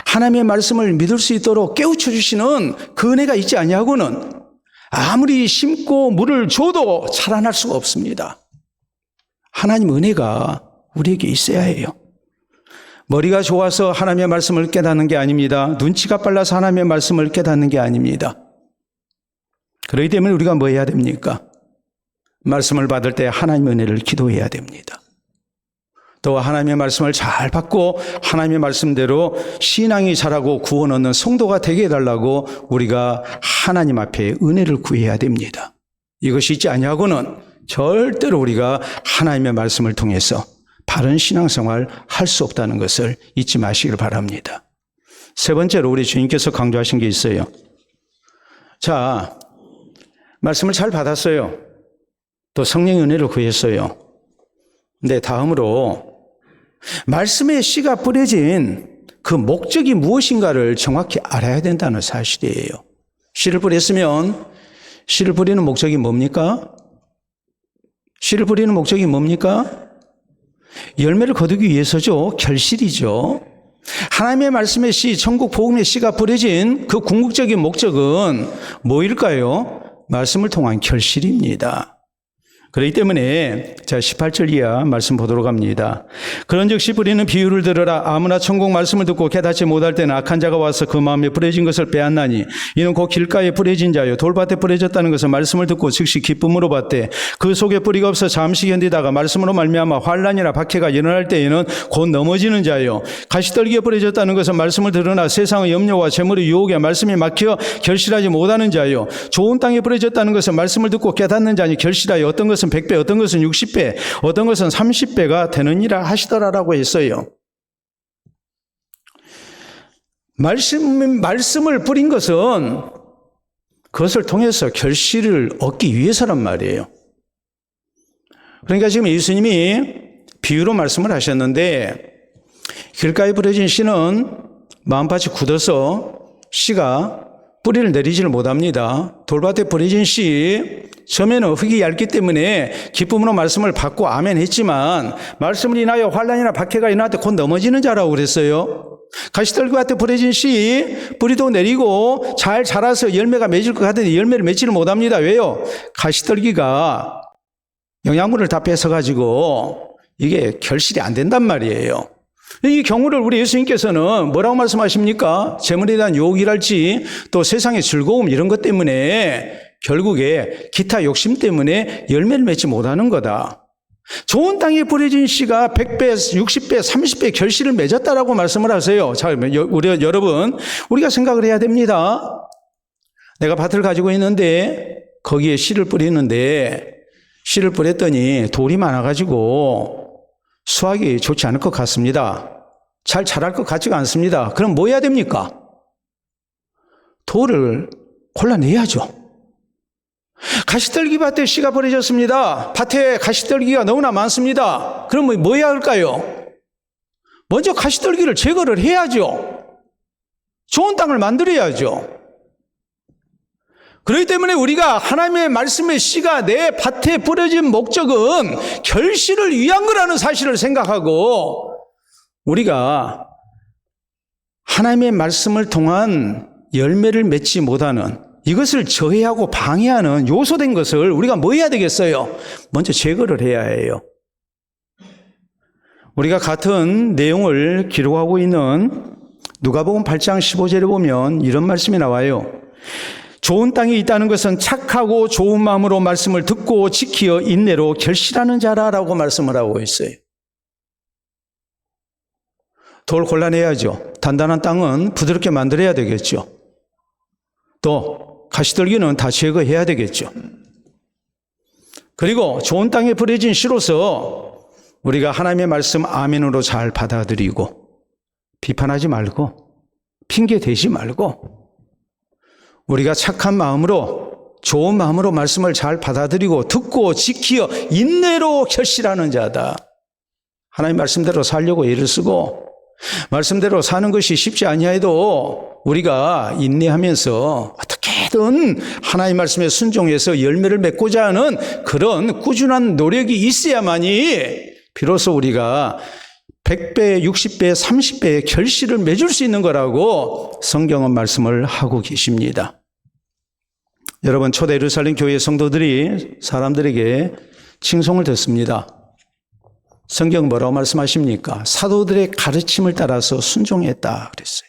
하나님의 말씀을 믿을 수 있도록 깨우쳐 주시는 그 은혜가 있지 아니하고는 아무리 심고 물을 줘도 자라날 수가 없습니다. 하나님 은혜가 우리에게 있어야 해요. 머리가 좋아서 하나님의 말씀을 깨닫는 게 아닙니다. 눈치가 빨라서 하나님의 말씀을 깨닫는 게 아닙니다. 그렇기 때문에 우리가 뭐 해야 됩니까? 말씀을 받을 때 하나님의 은혜를 기도해야 됩니다. 또 하나님의 말씀을 잘 받고 하나님의 말씀대로 신앙이 자라고 구원 얻는 성도가 되게 해달라고 우리가 하나님 앞에 은혜를 구해야 됩니다. 이것이 있지 아니하고는 절대로 우리가 하나님의 말씀을 통해서 바른 신앙생활 할 수 없다는 것을 잊지 마시길 바랍니다. 세 번째로 우리 주님께서 강조하신 게 있어요. 자, 말씀을 잘 받았어요. 또 성령의 은혜를 구했어요. 근데 다음으로 말씀의 씨가 뿌려진 그 목적이 무엇인가를 정확히 알아야 된다는 사실이에요. 씨를 뿌렸으면 씨를 뿌리는 목적이 뭡니까? 씨를 뿌리는 목적이 뭡니까? 열매를 거두기 위해서죠. 결실이죠. 하나님의 말씀의 씨, 천국 복음의 씨가 뿌려진 그 궁극적인 목적은 뭐일까요? 말씀을 통한 결실입니다. 그렇기 때문에 자 18절 이하 말씀 보도록 합니다. 그런즉 씨 뿌리는 비유를 들으라. 아무나 천국 말씀을 듣고 깨닫지 못할 때는 악한 자가 와서 그 마음에 뿌려진 것을 빼앗나니 이는 곧 길가에 뿌려진 자요 돌밭에 뿌려졌다는 것은 말씀을 듣고 즉시 기쁨으로 받되 그 속에 뿌리가 없어 잠시 견디다가 말씀으로 말미암아 환난이나 박해가 일어날 때에는 곧 넘어지는 자요 가시떨기에 뿌려졌다는 것은 말씀을 들으나 세상의 염려와 재물의 유혹에 말씀이 막혀 결실하지 못하는 자요 좋은 땅에 뿌려졌다는 것은 말씀을 듣고 깨닫는 자니 결실하여 어떤 것은 100배, 어떤 것은 60배, 어떤 것은 30배가 되느니라 하시더라라고 했어요. 말씀을 뿌린 것은 그것을 통해서 결실을 얻기 위해서란 말이에요. 그러니까 지금 예수님이 비유로 말씀을 하셨는데 길가에 버려진 씨는 마음밭이 굳어서 씨가 뿌리를 내리지를 못합니다. 돌밭에 버려진 씨, 처음에는 흙이 얇기 때문에 기쁨으로 말씀을 받고 아멘 했지만 말씀을 인하여 환난이나 박해가 일어날 때 곧 넘어지는 자라고 그랬어요. 가시떨기밭에 버려진 씨, 뿌리도 내리고 잘 자라서 열매가 맺을 것 같은데 열매를 맺지를 못합니다. 왜요? 가시떨기가 영양분을 다 뺏어가지고 이게 결실이 안 된단 말이에요. 이 경우를 우리 예수님께서는 뭐라고 말씀하십니까? 재물에 대한 유혹이랄지 또 세상의 즐거움 이런 것 때문에 결국에 기타 욕심 때문에 열매를 맺지 못하는 거다. 좋은 땅에 뿌려진 씨가 100배, 60배, 30배 결실을 맺었다라고 말씀을 하세요. 자, 여러분, 우리가 생각을 해야 됩니다. 내가 밭을 가지고 있는데 거기에 씨를 뿌리는데 씨를 뿌렸더니 돌이 많아가지고 수확이 좋지 않을 것 같습니다. 잘 자랄 것 같지가 않습니다. 그럼 뭐 해야 됩니까? 돌을 골라내야죠. 가시떨기 밭에 씨가 버려졌습니다. 밭에 가시떨기가 너무나 많습니다. 그럼 뭐 해야 할까요? 먼저 가시떨기를 제거를 해야죠. 좋은 땅을 만들어야죠. 그렇기 때문에 우리가 하나님의 말씀의 씨가 내 밭에 뿌려진 목적은 결실을 위한 거라는 사실을 생각하고 우리가 하나님의 말씀을 통한 열매를 맺지 못하는 이것을 저해하고 방해하는 요소된 것을 우리가 뭐 해야 되겠어요? 먼저 제거를 해야 해요. 우리가 같은 내용을 기록하고 있는 누가복음 8장 15절에 보면 이런 말씀이 나와요. 좋은 땅이 있다는 것은 착하고 좋은 마음으로 말씀을 듣고 지키어 인내로 결실하는 자라라고 말씀을 하고 있어요. 돌 골라내야죠. 단단한 땅은 부드럽게 만들어야 되겠죠. 또 가시떨기는 다 제거해야 되겠죠. 그리고 좋은 땅에 버려진 씨로서 우리가 하나님의 말씀 아멘으로 잘 받아들이고 비판하지 말고 핑계 대지 말고 우리가 착한 마음으로 좋은 마음으로 말씀을 잘 받아들이고 듣고 지키어 인내로 결실하는 자다. 하나님 말씀대로 살려고 애를 쓰고 말씀대로 사는 것이 쉽지 아니하여도 우리가 인내하면서 어떻게든 하나님 말씀에 순종해서 열매를 맺고자 하는 그런 꾸준한 노력이 있어야만이 비로소 우리가 100배, 60배, 30배의 결실을 맺을 수 있는 거라고 성경은 말씀을 하고 계십니다. 여러분, 초대 예루살렘 교회 성도들이 사람들에게 칭송을 듣습니다. 성경 뭐라고 말씀하십니까? 사도들의 가르침을 따라서 순종했다 그랬어요.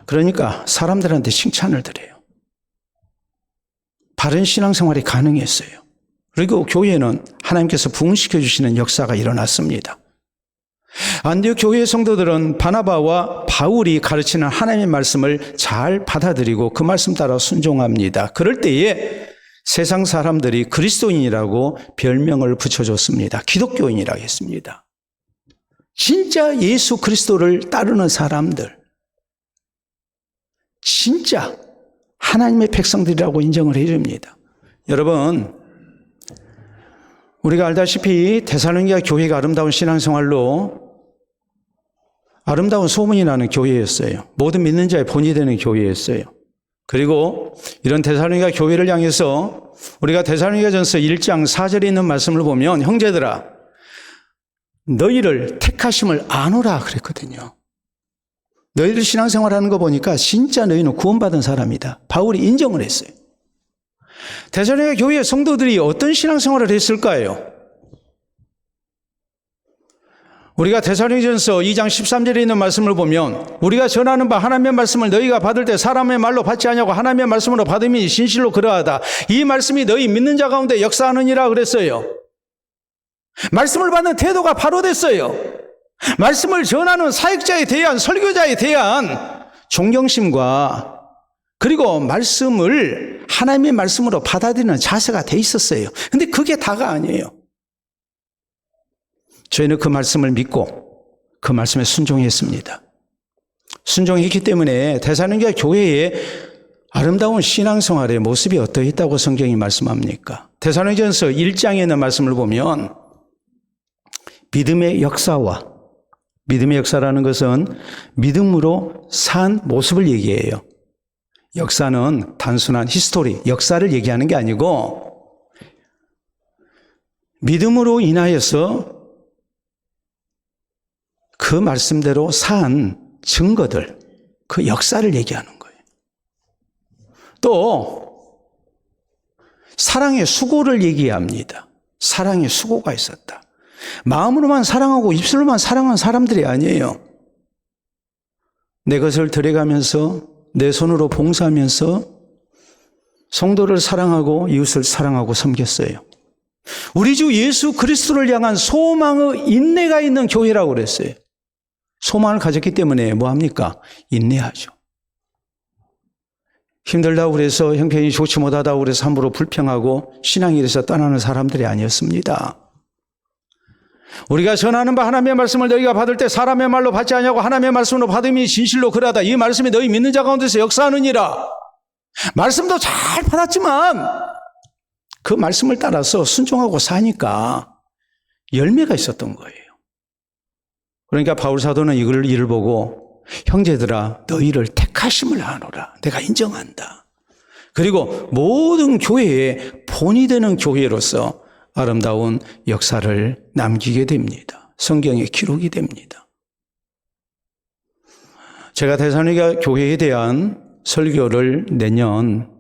그러니까 사람들한테 칭찬을 드려요. 바른 신앙생활이 가능했어요. 그리고 교회는 하나님께서 부흥시켜 주시는 역사가 일어났습니다. 안디옥 교회의 성도들은 바나바와 바울이 가르치는 하나님의 말씀을 잘 받아들이고 그 말씀 따라 순종합니다. 그럴 때에 세상 사람들이 그리스도인이라고 별명을 붙여줬습니다. 기독교인이라고 했습니다. 진짜 예수 그리스도를 따르는 사람들, 진짜 하나님의 백성들이라고 인정을 해줍니다. 여러분, 우리가 알다시피 데살로니가 교회가 아름다운 신앙생활로 아름다운 소문이 나는 교회였어요. 모든 믿는 자의 본이 되는 교회였어요. 그리고 이런 데살로니가 교회를 향해서 우리가 데살로니가전서 1장 4절에 있는 말씀을 보면 형제들아 너희를 택하심을 아노라 그랬거든요. 너희들 신앙생활하는 거 보니까 진짜 너희는 구원받은 사람이다. 바울이 인정을 했어요. 데살로니가 교회의 성도들이 어떤 신앙생활을 했을까요? 우리가 데살로니가전서 2장 13절에 있는 말씀을 보면 우리가 전하는 바 하나님의 말씀을 너희가 받을 때 사람의 말로 받지 아니하고 하나님의 말씀으로 받음이 진실로 그러하다. 이 말씀이 너희 믿는 자 가운데 역사하느니라 그랬어요. 말씀을 받는 태도가 바로 됐어요. 말씀을 전하는 사역자에 대한 설교자에 대한 존경심과 그리고 말씀을 하나님의 말씀으로 받아들이는 자세가 돼 있었어요. 근데 그게 다가 아니에요. 저희는 그 말씀을 믿고 그 말씀에 순종했습니다. 순종했기 때문에 데살로니가 교회에 아름다운 신앙생활의 모습이 어떠했다고 성경이 말씀합니까? 데살로니가전서 1장에 있는 말씀을 보면 믿음의 역사라는 것은 믿음으로 산 모습을 얘기해요. 역사는 단순한 히스토리, 역사를 얘기하는 게 아니고 믿음으로 인하여서 그 말씀대로 산 증거들, 그 역사를 얘기하는 거예요. 또 사랑의 수고를 얘기합니다. 사랑의 수고가 있었다. 마음으로만 사랑하고 입술로만 사랑한 사람들이 아니에요. 내 것을 들여가면서 내 손으로 봉사하면서 성도를 사랑하고 이웃을 사랑하고 섬겼어요. 우리 주 예수 그리스도를 향한 소망의 인내가 있는 교회라고 그랬어요. 소망을 가졌기 때문에 뭐합니까? 인내하죠. 힘들다고 그래서 형편이 좋지 못하다고 그래서 함부로 불평하고 신앙일에서 떠나는 사람들이 아니었습니다. 우리가 전하는 바 하나님의 말씀을 너희가 받을 때 사람의 말로 받지 아니하고 하나님의 말씀으로 받음이 진실로 그러하다. 이 말씀이 너희 믿는 자 가운데서 역사하느니라. 말씀도 잘 받았지만 그 말씀을 따라서 순종하고 사니까 열매가 있었던 거예요. 그러니까 바울 사도는 이를 보고 형제들아 너희를 택하심을 아노라. 내가 인정한다. 그리고 모든 교회의 본이 되는 교회로서 아름다운 역사를 남기게 됩니다. 성경의 기록이 됩니다. 제가 데살로니가 교회에 대한 설교를 내년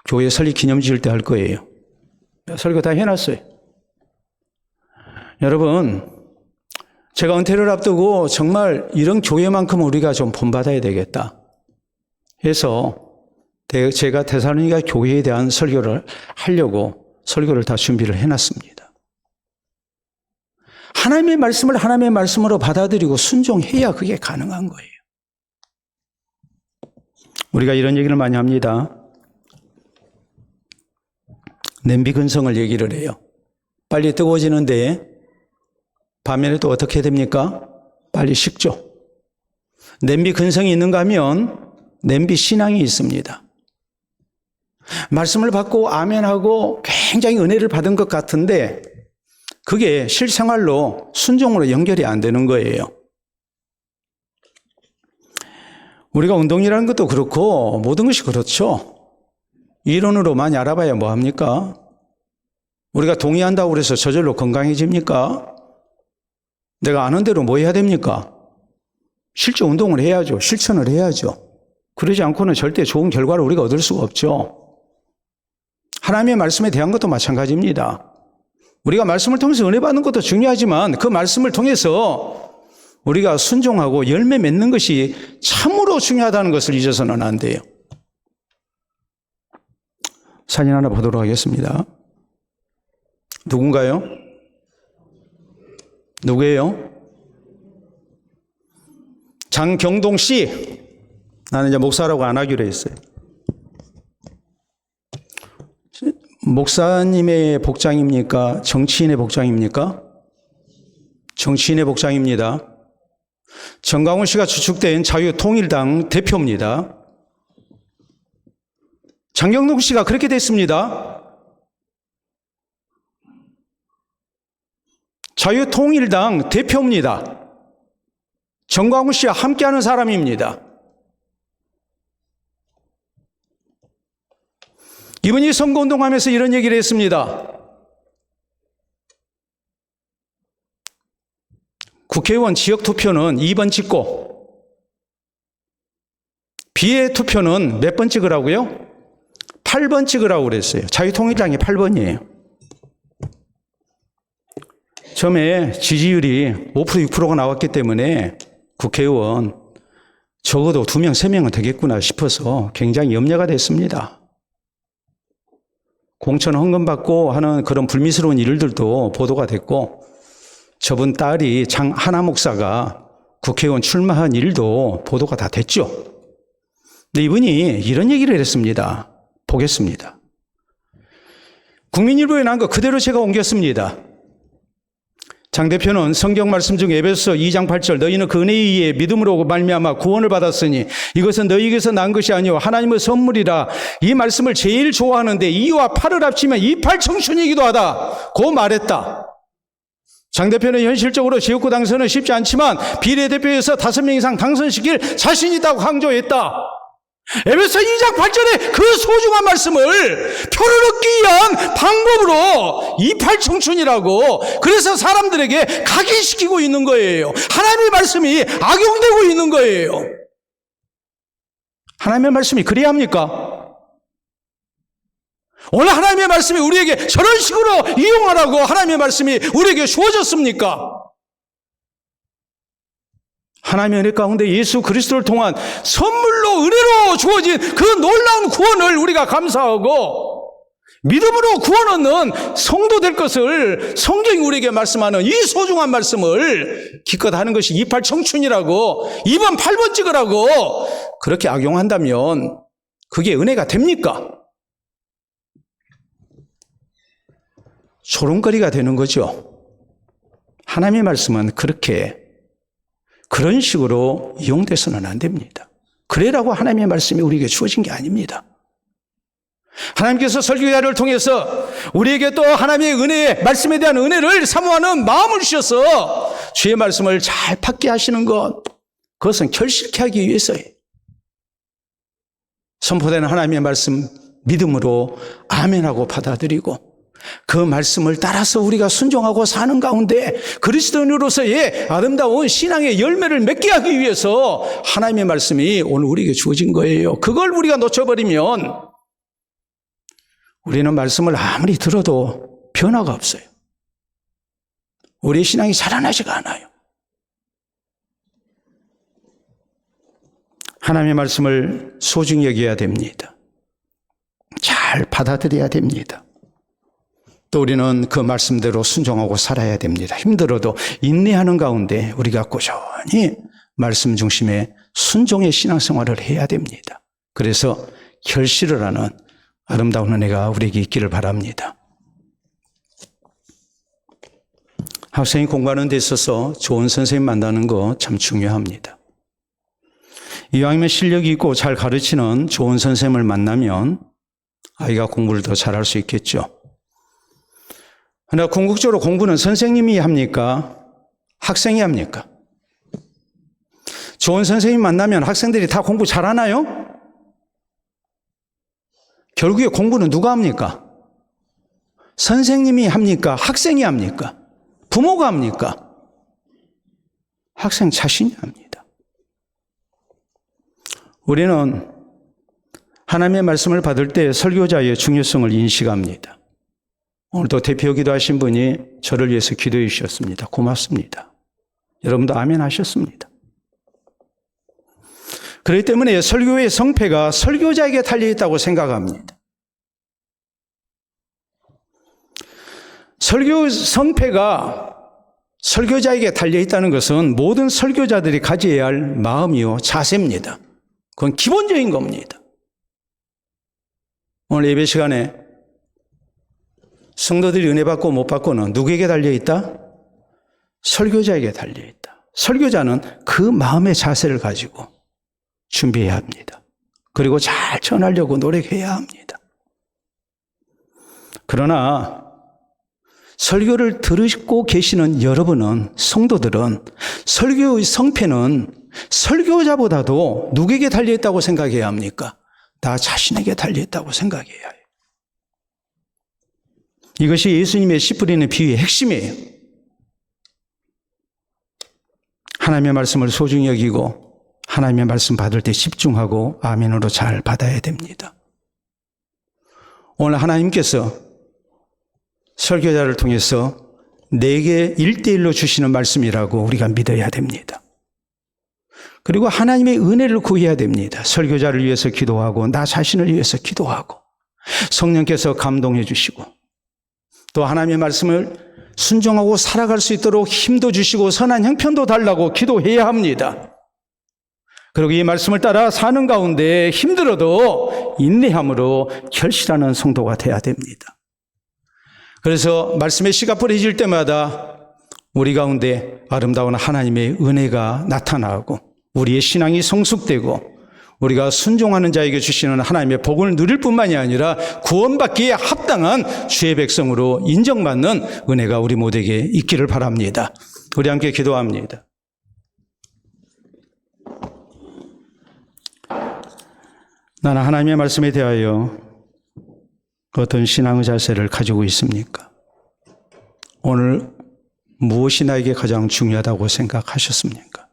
교회 설립 기념 지을 때 할 거예요. 설교 다 해놨어요. 여러분, 제가 은퇴를 앞두고 정말 이런 교회만큼 우리가 좀 본받아야 되겠다 해서 제가 데살로니가 교회에 대한 설교를 하려고 설교를 다 준비를 해놨습니다. 하나님의 말씀을 하나님의 말씀으로 받아들이고 순종해야 그게 가능한 거예요. 우리가 이런 얘기를 많이 합니다. 냄비 근성을 얘기를 해요. 빨리 뜨거워지는데 반면에 또 어떻게 됩니까? 빨리 식죠. 냄비 근성이 있는가 하면 냄비 신앙이 있습니다. 말씀을 받고 아멘하고 굉장히 은혜를 받은 것 같은데 그게 실생활로 순종으로 연결이 안 되는 거예요. 우리가 운동이라는 것도 그렇고 모든 것이 그렇죠. 이론으로 많이 알아봐야 뭐합니까? 우리가 동의한다고 해서 저절로 건강해집니까? 내가 아는 대로 뭐 해야 됩니까? 실제 운동을 해야죠. 실천을 해야죠. 그러지 않고는 절대 좋은 결과를 우리가 얻을 수가 없죠. 하나님의 말씀에 대한 것도 마찬가지입니다. 우리가 말씀을 통해서 은혜 받는 것도 중요하지만 그 말씀을 통해서 우리가 순종하고 열매 맺는 것이 참으로 중요하다는 것을 잊어서는 안 돼요. 사진 하나 보도록 하겠습니다. 누군가요? 누구예요? 장경동 씨. 나는 이제 목사라고 안 하기로 했어요. 목사님의 복장입니까? 정치인의 복장입니까? 정치인의 복장입니다. 정강훈 씨가 주축된 자유통일당 대표입니다. 장경동 씨가 그렇게 됐습니다. 자유통일당 대표입니다. 정강훈 씨와 함께하는 사람입니다. 이분이 선거운동하면서 이런 얘기를 했습니다. 국회의원 지역투표는 2번 찍고 비례투표는 몇 번 찍으라고요? 8번 찍으라고 그랬어요. 자유통일당이 8번이에요. 처음에 지지율이 5% 6%가 나왔기 때문에 국회의원 적어도 2명 3명은 되겠구나 싶어서 굉장히 염려가 됐습니다. 공천 헌금받고 하는 그런 불미스러운 일들도 보도가 됐고 저분 딸이 장하나 목사가 국회의원 출마한 일도 보도가 다 됐죠. 근데 이분이 이런 얘기를 했습니다. 보겠습니다. 국민일보에 나온 거 그대로 제가 옮겼습니다. 장 대표는 성경 말씀 중 에베소서 2장 8절 너희는 그 은혜에 의해 믿음으로 말미암아 구원을 받았으니 이것은 너희에게서 난 것이 아니요 하나님의 선물이라. 이 말씀을 제일 좋아하는데 2와 8을 합치면 28청춘이기도 하다 고 말했다. 장 대표는 현실적으로 지역구 당선은 쉽지 않지만 비례대표에서 5명 이상 당선시킬 자신 있다고 강조했다. 에베소 2장 8절에 그 소중한 말씀을 표를 얻기 위한 방법으로 28청춘이라고 그래서 사람들에게 각인시키고 있는 거예요. 하나님의 말씀이 악용되고 있는 거예요. 하나님의 말씀이 그래야 합니까? 오늘 하나님의 말씀이 우리에게 저런 식으로 이용하라고 하나님의 말씀이 우리에게 주어졌습니까? 하나님의 은혜 가운데 예수 그리스도를 통한 선물로 은혜로 주어진 그 놀라운 구원을 우리가 감사하고 믿음으로 구원 얻는 성도 될 것을 성경이 우리에게 말씀하는 이 소중한 말씀을 기껏 하는 것이 28청춘이라고 2번 8번 찍으라고 그렇게 악용한다면 그게 은혜가 됩니까? 조롱거리가 되는 거죠. 하나님의 말씀은 그런 식으로 이용돼서는 안 됩니다. 그래라고 하나님의 말씀이 우리에게 주어진 게 아닙니다. 하나님께서 설교자를 통해서 우리에게 또 하나님의 은혜의 말씀에 대한 은혜를 사모하는 마음을 주셔서 주의 말씀을 잘 받게 하시는 것, 그것은 결실케 하기 위해서예요. 선포되는 하나님의 말씀 믿음으로 아멘하고 받아들이고 그 말씀을 따라서 우리가 순종하고 사는 가운데 그리스도인으로서의 아름다운 신앙의 열매를 맺게 하기 위해서 하나님의 말씀이 오늘 우리에게 주어진 거예요. 그걸 우리가 놓쳐버리면 우리는 말씀을 아무리 들어도 변화가 없어요. 우리의 신앙이 자라나지가 않아요. 하나님의 말씀을 소중히 여겨야 됩니다. 잘 받아들여야 됩니다. 또 우리는 그 말씀대로 순종하고 살아야 됩니다. 힘들어도 인내하는 가운데 우리가 꾸준히 말씀 중심의 순종의 신앙생활을 해야 됩니다. 그래서 결실을 하는 아름다운 은혜가 우리에게 있기를 바랍니다. 학생이 공부하는 데 있어서 좋은 선생님 만나는 거 참 중요합니다. 이왕이면 실력이 있고 잘 가르치는 좋은 선생님을 만나면 아이가 공부를 더 잘할 수 있겠죠. 그러나 궁극적으로 공부는 선생님이 합니까? 학생이 합니까? 좋은 선생님 만나면 학생들이 다 공부 잘하나요? 결국에 공부는 누가 합니까? 선생님이 합니까? 학생이 합니까? 부모가 합니까? 학생 자신이 합니다. 우리는 하나님의 말씀을 받을 때 설교자의 중요성을 인식합니다. 오늘도 대표 기도하신 분이 저를 위해서 기도해 주셨습니다. 고맙습니다. 여러분도 아멘 하셨습니다. 그렇기 때문에 설교의 성패가 설교자에게 달려있다고 생각합니다. 설교 성패가 설교자에게 달려있다는 것은 모든 설교자들이 가져야 할 마음이요 자세입니다. 그건 기본적인 겁니다. 오늘 예배 시간에 성도들이 은혜 받고 못 받고는 누구에게 달려있다? 설교자에게 달려있다. 설교자는 그 마음의 자세를 가지고 준비해야 합니다. 그리고 잘 전하려고 노력해야 합니다. 그러나 설교를 들으시고 계시는 여러분은, 성도들은 설교의 성패는 설교자보다도 누구에게 달려있다고 생각해야 합니까? 나 자신에게 달려있다고 생각해야 해요. 이것이 예수님의 씨 뿌리는 비유의 핵심이에요. 하나님의 말씀을 소중히 여기고 하나님의 말씀 받을 때 집중하고 아멘으로 잘 받아야 됩니다. 오늘 하나님께서 설교자를 통해서 내게 1대1로 주시는 말씀이라고 우리가 믿어야 됩니다. 그리고 하나님의 은혜를 구해야 됩니다. 설교자를 위해서 기도하고 나 자신을 위해서 기도하고 성령께서 감동해 주시고 또 하나님의 말씀을 순종하고 살아갈 수 있도록 힘도 주시고 선한 형편도 달라고 기도해야 합니다. 그리고 이 말씀을 따라 사는 가운데 힘들어도 인내함으로 결실하는 성도가 돼야 됩니다. 그래서 말씀의 씨가 뿌려질 때마다 우리 가운데 아름다운 하나님의 은혜가 나타나고 우리의 신앙이 성숙되고 우리가 순종하는 자에게 주시는 하나님의 복을 누릴 뿐만이 아니라 구원받기에 합당한 주의 백성으로 인정받는 은혜가 우리 모두에게 있기를 바랍니다. 우리 함께 기도합니다. 나는 하나님의 말씀에 대하여 어떤 신앙의 자세를 가지고 있습니까? 오늘 무엇이 나에게 가장 중요하다고 생각하셨습니까?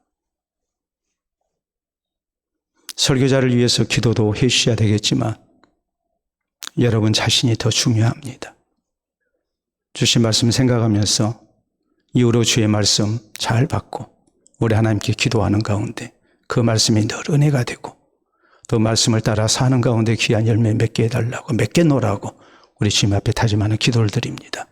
설교자를 위해서 기도도 해 주셔야 되겠지만 여러분 자신이 더 중요합니다. 주신 말씀 생각하면서 이후로 주의 말씀 잘 받고 우리 하나님께 기도하는 가운데 그 말씀이 늘 은혜가 되고 또 말씀을 따라 사는 가운데 귀한 열매 맺게 해달라고, 맺게 놓으라고 우리 주님 앞에 다짐하는 기도를 드립니다.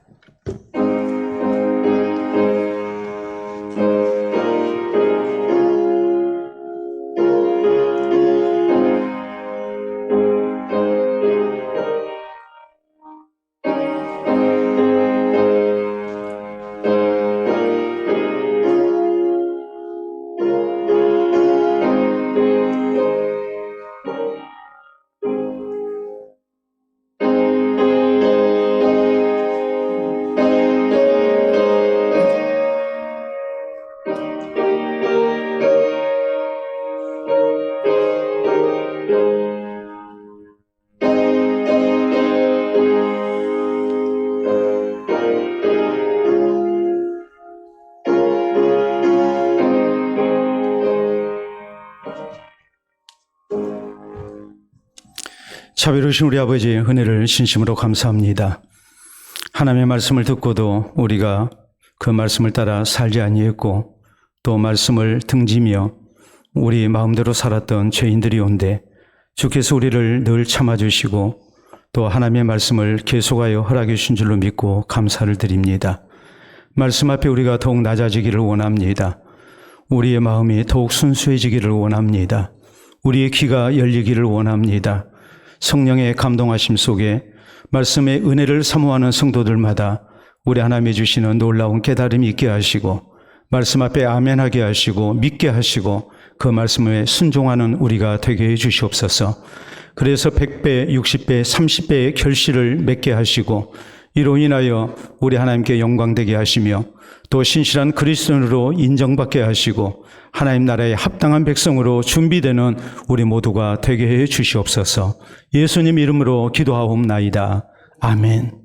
자비로우신 우리 아버지의 은혜를 진심으로 감사합니다. 하나님의 말씀을 듣고도 우리가 그 말씀을 따라 살지 아니했고 또 말씀을 등지며 우리 마음대로 살았던 죄인들이온데 주께서 우리를 늘 참아주시고 또 하나님의 말씀을 계속하여 허락해 주신 줄로 믿고 감사를 드립니다. 말씀 앞에 우리가 더욱 낮아지기를 원합니다. 우리의 마음이 더욱 순수해지기를 원합니다. 우리의 귀가 열리기를 원합니다. 성령의 감동하심 속에 말씀의 은혜를 사모하는 성도들마다 우리 하나님이 주시는 놀라운 깨달음이 있게 하시고 말씀 앞에 아멘하게 하시고 믿게 하시고 그 말씀에 순종하는 우리가 되게 해 주시옵소서. 그래서 100배, 60배, 30배의 결실을 맺게 하시고 이로 인하여 우리 하나님께 영광되게 하시며 또 신실한 그리스도인으로 인정받게 하시고 하나님 나라의 합당한 백성으로 준비되는 우리 모두가 되게 해 주시옵소서. 예수님 이름으로 기도하옵나이다. 아멘.